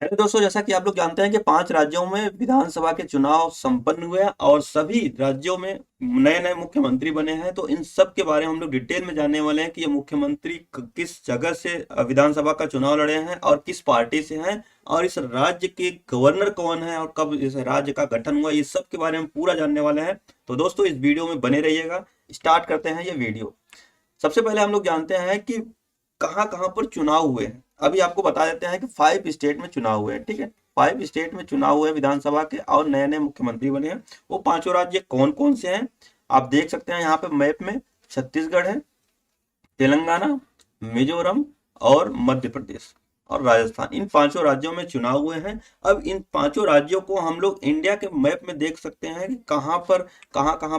Hello दोस्तों, जैसा कि आप लोग जानते हैं कि 5 राज्यों में विधानसभा के चुनाव संपन्न हुए हैं और सभी राज्यों में नए नए मुख्यमंत्री बने हैं। तो इन सब के बारे में हम लोग डिटेल में जानने वाले हैं कि ये मुख्यमंत्री किस जगह से विधानसभा का चुनाव लड़े हैं और किस पार्टी से हैं, और इस राज्य के गवर्नर कौन है और कब इस राज्य का गठन हुआ, ये सब के बारे में पूरा जानने वाले हैं। तो दोस्तों, इस वीडियो में बने रहिएगा। स्टार्ट करते हैं ये वीडियो। सबसे पहले हम लोग जानते हैं कि कहाँ कहाँ पर चुनाव हुए हैं। अभी आपको बता देते हैं कि 5 स्टेट में चुनाव हुए हैं। ठीक है, 5 स्टेट में चुनाव हुए विधानसभा के और नए नए मुख्यमंत्री बने हैं। वो पांचों राज्य कौन कौन से हैं आप देख सकते हैं यहाँ पे मैप में। छत्तीसगढ़ है, तेलंगाना, मिजोरम और मध्य प्रदेश और राजस्थान। इन पांचों राज्यों में चुनाव हुए हैं। अब इन पांचों राज्यों को हम लोग इंडिया के मैप में देख सकते हैं कि कहाँ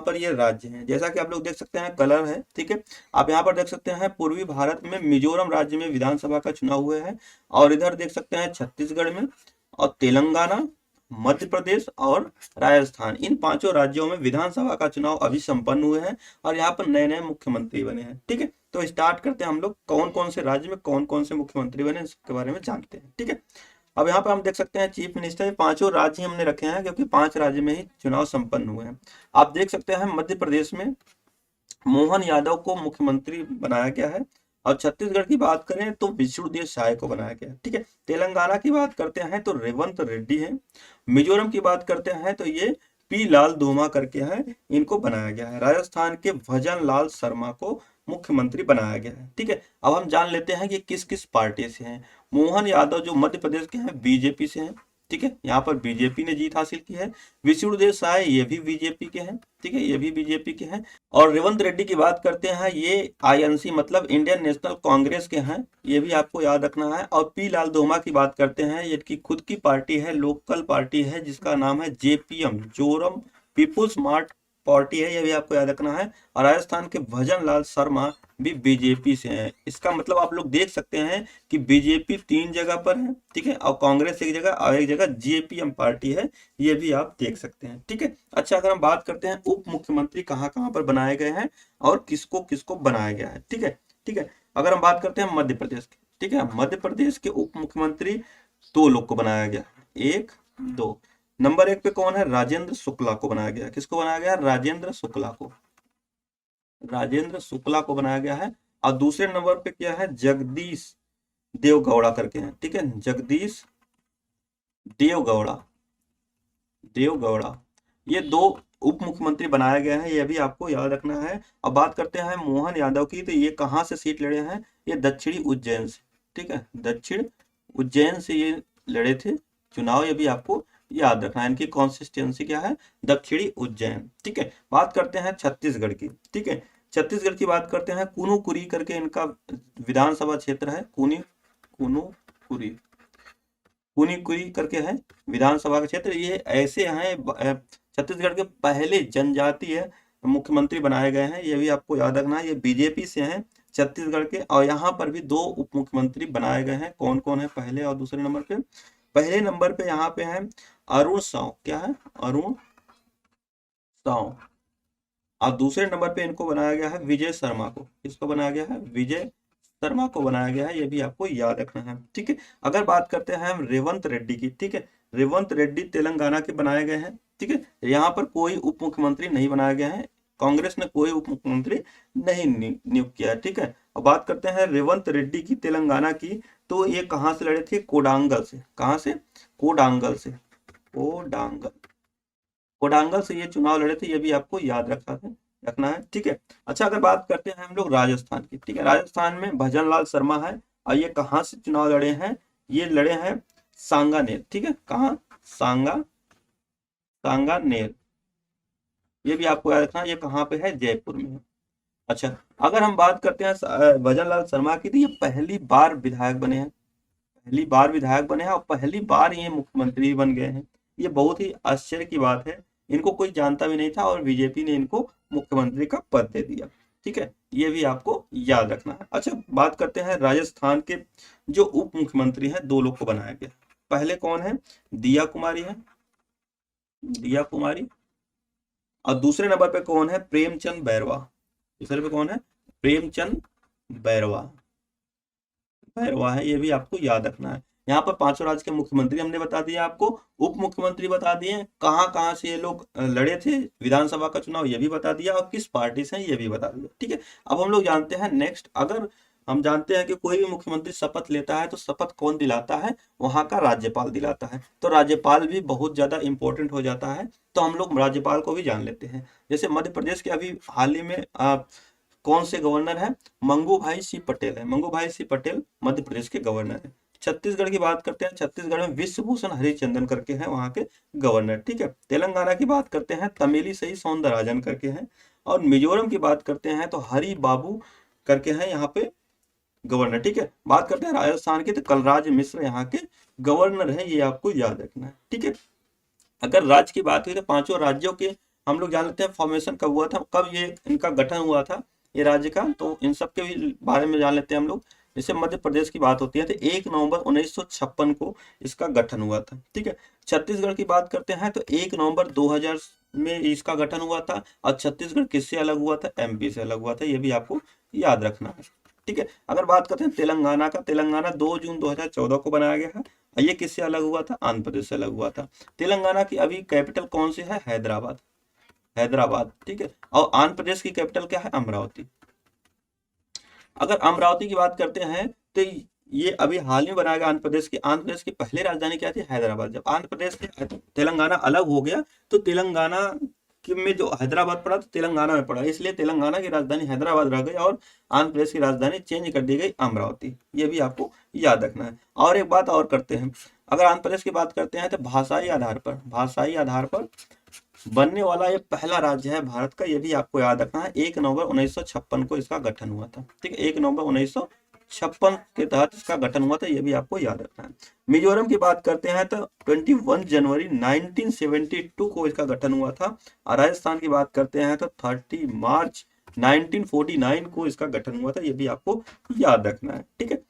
पर ये राज्य हैं। जैसा कि आप लोग देख सकते हैं, कलर है। ठीक है, आप यहाँ पर देख सकते हैं पूर्वी भारत में मिजोरम राज्य में विधानसभा का चुनाव हुए हैं, और इधर देख सकते हैं छत्तीसगढ़ में और तेलंगाना, मध्य प्रदेश और राजस्थान। इन पांचों राज्यों में विधानसभा का चुनाव अभी संपन्न हुए हैं और यहाँ पर नए नए मुख्यमंत्री बने हैं। ठीक है, तो स्टार्ट करते हैं हम लोग कौन कौन से राज्य में कौन कौन से मुख्यमंत्री बने इसके बारे में जानते हैं। ठीक है, अब यहाँ पर हम देख सकते हैं चीफ मिनिस्टर। ये पांचों राज्य हमने रखे हैं क्योंकि 5 राज्य में ही चुनाव संपन्न हुए हैं। आप देख सकते हैं मध्य प्रदेश में मोहन यादव को मुख्यमंत्री बनाया गया है, और छत्तीसगढ़ की बात करें तो विष्णुदेव साय को बनाया गया है। ठीक है, तेलंगाना की बात करते हैं तो रेवंत रेड्डी है। मिजोरम की बात करते हैं तो ये पी लाल धूमा करके हैं, इनको बनाया गया है। राजस्थान के भजन लाल शर्मा को मुख्यमंत्री बनाया गया है। ठीक है, अब हम जान लेते हैं कि किस किस पार्टी से हैं। मोहन यादव जो मध्य प्रदेश के हैं बीजेपी से हैं। ठीक है, यहाँ पर बीजेपी ने जीत हासिल की है। विष्णुदेव साय ये भी बीजेपी के हैं। ठीक है, ये भी बीजेपी के हैं। और रेवंत रेड्डी की बात करते हैं, ये आईएनसी मतलब इंडियन नेशनल कांग्रेस के हैं, ये भी आपको याद रखना है। और पी लाल धोमा की बात करते हैं, ये की खुद की पार्टी है, लोकल पार्टी है, जिसका नाम है JPM, Zoram people's mart party है, ये भी आपको याद रखना है। और राजस्थान के भजन लाल शर्मा भी बीजेपी से हैं। इसका मतलब आप लोग देख सकते हैं कि बीजेपी 3 जगह पर है। ठीक है, और कांग्रेस एक जगह और एक जगह जेपीएम पार्टी है, ये भी आप देख सकते हैं। ठीक है, अच्छा, अगर हम बात करते हैं उप मुख्यमंत्री कहाँ कहाँ पर बनाए गए हैं और किसको किसको बनाया गया है। ठीक है, ठीक है, अगर हम बात करते हैं मध्य प्रदेश की। ठीक है, मध्य प्रदेश के उप मुख्यमंत्री 2 लोग को बनाया गया, 1 2। नंबर 1 पे कौन है? राजेंद्र शुक्ला को बनाया गया। किसको बनाया गया? राजेंद्र शुक्ला को, राजेंद्र शुक्ला को बनाया गया है। और दूसरे नंबर पे क्या है? जगदीश देवगौड़ा करके हैं। ठीक है, जगदीश देवगौड़ा, देवगौड़ा, ये 2 उप मुख्यमंत्री बनाए गए हैं, ये भी आपको याद रखना है। अब बात करते हैं मोहन यादव की, तो ये कहाँ से सीट लड़े हैं? ये दक्षिणी उज्जैन से। ठीक है, दक्षिण उज्जैन से ये लड़े थे चुनाव, ये भी आपको याद रखना है। इनकी कॉन्स्टिट्यूंसी क्या है? दक्षिणी उज्जैन। ठीक है, बात करते हैं छत्तीसगढ़ की। ठीक है, छत्तीसगढ़ की बात करते हैं, कुनुकुरी करके इनका विधानसभा क्षेत्र है। कुनुकुरी, कुनीकुरी करके है विधानसभा का क्षेत्र। ये ऐसे हैं छत्तीसगढ़ के पहले जनजातीय मुख्यमंत्री बनाए गए हैं, ये भी आपको याद रखना है। ये बीजेपी से हैं छत्तीसगढ़ के, और यहाँ पर भी 2 उप मुख्यमंत्री बनाए गए हैं। कौन कौन है पहले और दूसरे नंबर पे? पहले नंबर पे यहाँ पे है अरुण साव। क्या है? अरुण साव। और दूसरे नंबर पे इनको बनाया गया है विजय शर्मा को। किसको बनाया गया है? विजय शर्मा को बनाया गया है, ये भी आपको याद रखना है। ठीक है, अगर बात करते हैं हम रेवंत रेड्डी की। ठीक है, रेवंत रेड्डी तेलंगाना के बनाए गए हैं। ठीक है, यहाँ पर कोई उप मुख्यमंत्री नहीं बनाया गया है, कांग्रेस ने कोई उप मुख्यमंत्री नहीं नियुक्त किया है। ठीक है, अब बात करते हैं रेवंत रेड्डी की तेलंगाना की, तो ये कहाँ से लड़े थे? कोडांगल से। कहाँ से? कोडांगल से, कोडांगल, कोडांगल से ये चुनाव लड़े थे, ये भी आपको याद रखना है। ठीक है, अच्छा, अगर बात करते हैं हम लोग राजस्थान की। ठीक है, राजस्थान में भजन लाल शर्मा है, और ये कहाँ से चुनाव लड़े हैं? ये लड़े हैं सांगानेर। ठीक है, कहाँ? सांगानेर, ये भी आपको याद रखना है। ये कहाँ पे है? जयपुर में है। अच्छा, अगर हम बात करते हैं भजन लाल शर्मा की, तो ये पहली बार विधायक बने हैं, पहली बार विधायक बने हैं और पहली बार ये मुख्यमंत्री बन गए हैं। ये बहुत ही आश्चर्य की बात है, इनको कोई जानता भी नहीं था और बीजेपी ने इनको मुख्यमंत्री का पद दे दिया। ठीक है, ये भी आपको याद रखना है। अच्छा, बात करते हैं राजस्थान के जो उप मुख्यमंत्री हैं, 2 लोग को बनाया गया। पहले कौन है? दिया कुमारी है, दिया कुमारी। और दूसरे नंबर पे कौन है? प्रेमचंद बैरवा। दूसरे पे कौन है? प्रेमचंद बैरवा, बैरवा है, ये भी आपको याद रखना है। यहाँ पर पांचों राज्य के मुख्यमंत्री हमने बता दिया आपको, उप मुख्यमंत्री बता दिए, कहाँ कहाँ से ये लोग लड़े थे विधानसभा का चुनाव ये भी बता दिया, और किस पार्टी से ये भी बता दिया। ठीक है, अब हम लोग जानते हैं नेक्स्ट, अगर हम जानते हैं कि कोई भी मुख्यमंत्री शपथ लेता है तो शपथ कौन दिलाता है, वहां का राज्यपाल दिलाता है। तो राज्यपाल भी बहुत ज्यादा इंपॉर्टेंट हो जाता है, तो हम लोग राज्यपाल को भी जान लेते हैं। जैसे मध्य प्रदेश के अभी हाल ही में कौन से गवर्नर है, मंगू भाई सी पटेल है, मंगू भाई सी पटेल मध्य प्रदेश के गवर्नर है। छत्तीसगढ़ की बात करते हैं, छत्तीसगढ़ में विश्वभूषण हरिचंदन करके हैं वहां के गवर्नर। ठीक है, तेलंगाना की बात करते हैं, तमिलिसई सौंदरराजन करके हैं। और मिजोरम की बात करते हैं तो हरि बाबू करके हैं यहाँ पे गवर्नर। ठीक है, बात करते हैं राजस्थान की तो कलराज मिश्र यहाँ के गवर्नर है, ये आपको याद रखना है। ठीक है, अगर राज्य की बात हुई तो पांचों राज्यों के हम लोग जान लेते हैं फॉर्मेशन कब हुआ था, कब ये इनका गठन हुआ था ये राज्य का, तो इन सब के भी बारे में जान लेते हैं हम लोग। जैसे मध्य प्रदेश की बात होती है तो 1 नवंबर 1956 को इसका गठन हुआ था। ठीक है, छत्तीसगढ़ की बात करते हैं तो 1 नवंबर 2000 में इसका गठन हुआ था। और छत्तीसगढ़ किससे अलग हुआ था, एमपी से अलग हुआ था, ये भी आपको याद रखना है। ठीक है, अगर बात करते हैं तेलंगाना का, तेलंगाना 2 जून 2014 को बनाया गया है, और ये किससे अलग हुआ था, आंध्र प्रदेश से अलग हुआ था। तेलंगाना की अभी कैपिटल कौन सी है, हैदराबाद, हैदराबाद। ठीक है, और आंध्र प्रदेश की कैपिटल क्या है, अमरावती। अगर अमरावती की बात करते हैं तो ये अभी हाल में बनाया गया आंध्र प्रदेश की पहले राजधानी क्या थी, हैदराबाद। जब आंध्र प्रदेश से तेलंगाना अलग हो गया तो तेलंगाना में जो हैदराबाद पड़ा तो तेलंगाना में पड़ा, इसलिए तेलंगाना की राजधानी हैदराबाद रह गई और आंध्र प्रदेश की राजधानी चेंज कर दी गई अमरावती, ये भी आपको याद रखना है। और एक बात और करते हैं, अगर आंध्र प्रदेश की बात करते हैं तो भाषाई आधार पर बनने वाला ये पहला राज्य है भारत का, ये भी आपको याद रखना है। 1 नवंबर 1956 को इसका गठन हुआ था। ठीक है, 1 नवंबर 1956 के तहत इसका गठन हुआ था, ये भी आपको याद रखना है। मिजोरम की बात करते हैं तो 21 जनवरी 1972 को इसका गठन हुआ था। और राजस्थान की बात करते हैं तो 30 मार्च 1949 को इसका गठन हुआ था, ये भी आपको याद रखना है। ठीक है,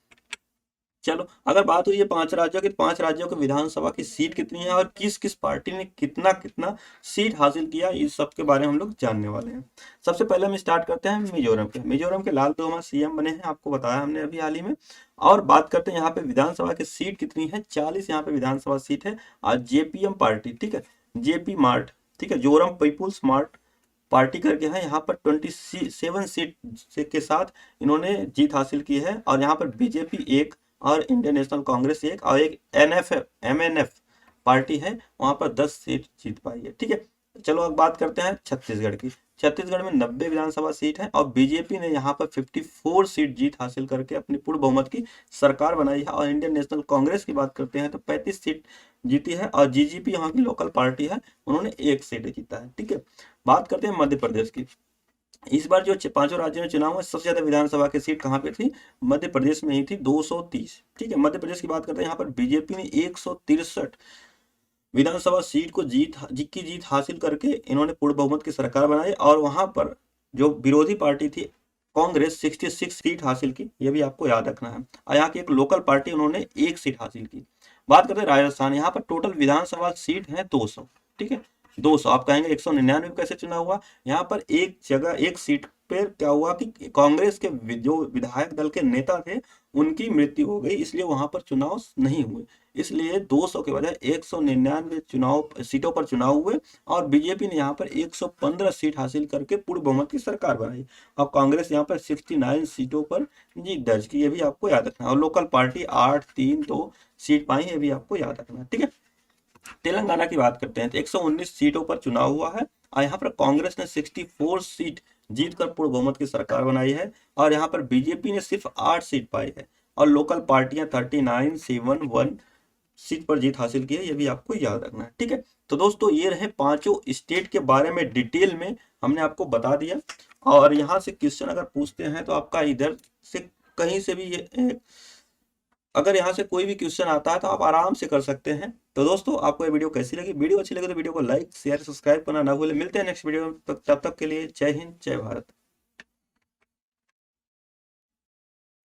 चलो अगर बात हुई है 5 राज्यों की, 5 राज्यों की विधानसभा की सीट कितनी है और किस किस पार्टी ने कितना कितना सीट हासिल किया, इस सब के बारे में हम लोग जानने वाले हैं। सबसे पहले हम स्टार्ट करते हैं मिजोरम के। मिजोरम के लाल तोमा सीएम बने हैं, आपको बताया हमने अभी हाल ही में। और बात करते हैं यहाँ पे विधानसभा की सीट कितनी है, 40 यहाँ पे विधानसभा सीट है। और जेपीएम पार्टी, ठीक है, जेपी मार्ट, ठीक है, जोरम पीपुल्स मार्ट पार्टी करके है, यहाँ पर 27 सीट के साथ इन्होंने जीत हासिल की है। और यहाँ पर बीजेपी एक और इंडियन नेशनल कांग्रेस एक और एक एमएनएफ पार्टी है, वहां पर 10 सीट जीत पाई है। ठीक है, चलो अब बात करते हैं छत्तीसगढ़ की। छत्तीसगढ़ में 90 विधानसभा सीट है और बीजेपी ने यहाँ पर 54 सीट जीत हासिल करके अपनी पूर्ण बहुमत की सरकार बनाई है। और इंडियन नेशनल कांग्रेस की बात करते हैं तो 35 सीट जीती है और जीजीपी यहाँ की लोकल पार्टी है, उन्होंने 1 सीट जीता है। ठीक है, बात करते हैं मध्य प्रदेश की। इस बार जो पांचों राज्यों में चुनाव में सबसे ज्यादा विधानसभा की सीट कहाँ पे थी, मध्य प्रदेश में ही थी, 230। ठीक है, मध्य प्रदेश की बात करते हैं, यहाँ पर बीजेपी ने 163 विधानसभा सीट को जीत हासिल करके इन्होंने पूर्ण बहुमत की सरकार बनाई। और वहां पर जो विरोधी पार्टी थी कांग्रेस 66 सीट हासिल की, ये भी आपको याद रखना है। और यहाँ की एक लोकल पार्टी उन्होंने 1 सीट हासिल की। बात करते हैं राजस्थान, यहाँ पर टोटल विधानसभा सीट है 200। ठीक है, 200। आप कहेंगे 199 कैसे चुनाव हुआ, यहाँ पर एक जगह एक सीट पर क्या हुआ कि कांग्रेस के जो विधायक दल के नेता थे उनकी मृत्यु हो गई, इसलिए वहां पर चुनाव नहीं हुए, इसलिए 200 के बजाय 199 सीटों पर चुनाव हुए। और बीजेपी ने यहाँ पर 115 सीट हासिल करके पूर्ण बहुमत की सरकार बनाई और कांग्रेस यहाँ पर 69 सीटों पर जीत दर्ज की, ये भी आपको याद रखना है। और लोकल पार्टी 8-3-2 सीट पाई, ये भी आपको याद रखना है। ठीक है, तेलंगाना की बात करते हैं तो 119 सीटों पर चुनाव हुआ है और यहाँ पर कांग्रेस ने 64 सीट जीतकर पूर्ण बहुमत की सरकार बनाई है। और यहाँ पर बीजेपी ने सिर्फ 8 सीट पाई है और लोकल पार्टियां 39-7-1 सीट पर जीत हासिल की है, ये भी आपको याद रखना है। ठीक है, तो दोस्तों ये रहे पांचों स्टेट के बारे में डिटेल में हमने आपको बता दिया। और यहाँ से क्वेश्चन अगर पूछते हैं तो आपका इधर से कहीं से भी ये अगर यहाँ से कोई भी क्वेश्चन आता है तो आप आराम से कर सकते हैं। तो दोस्तों आपको ये वीडियो कैसी लगी, वीडियो अच्छी लगी तो वीडियो को लाइक शेयर सब्सक्राइब करना ना भूलें। मिलते हैं नेक्स्ट वीडियो में, तब तक के लिए जय हिंद जय भारत।